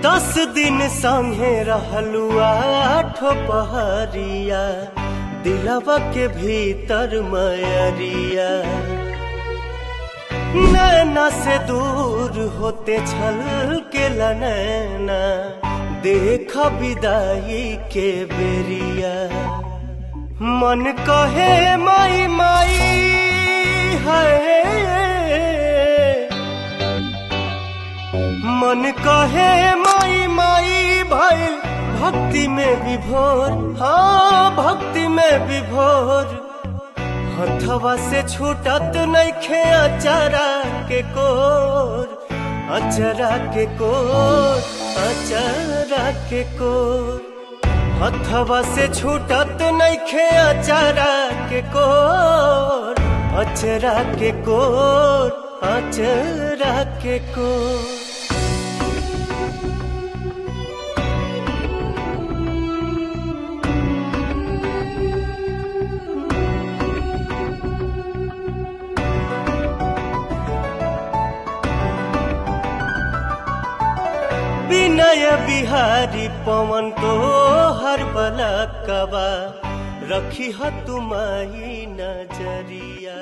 10 दिन संगे रहलू आठो पहरिया, दिलवा के भीतर मयरिया। नैना से दूर होते छल के नैना, देखा विदाई के बेरिया। मन कहे माई माई है, मन कहे माई माई भइल भक्ति में विभोर। हाँ भक्ति में विभोर, हथवा से छूटत नइखे अचरा के कोर, अचरा के कोर, अचरा के कोर। हथवा से छूटत नइखे अचरा के कोर, अचरा के कोर, अचरा के कोर। विनय बिहारी पवन तो हर बलकवा, रखी ह तुमाई नजरिया।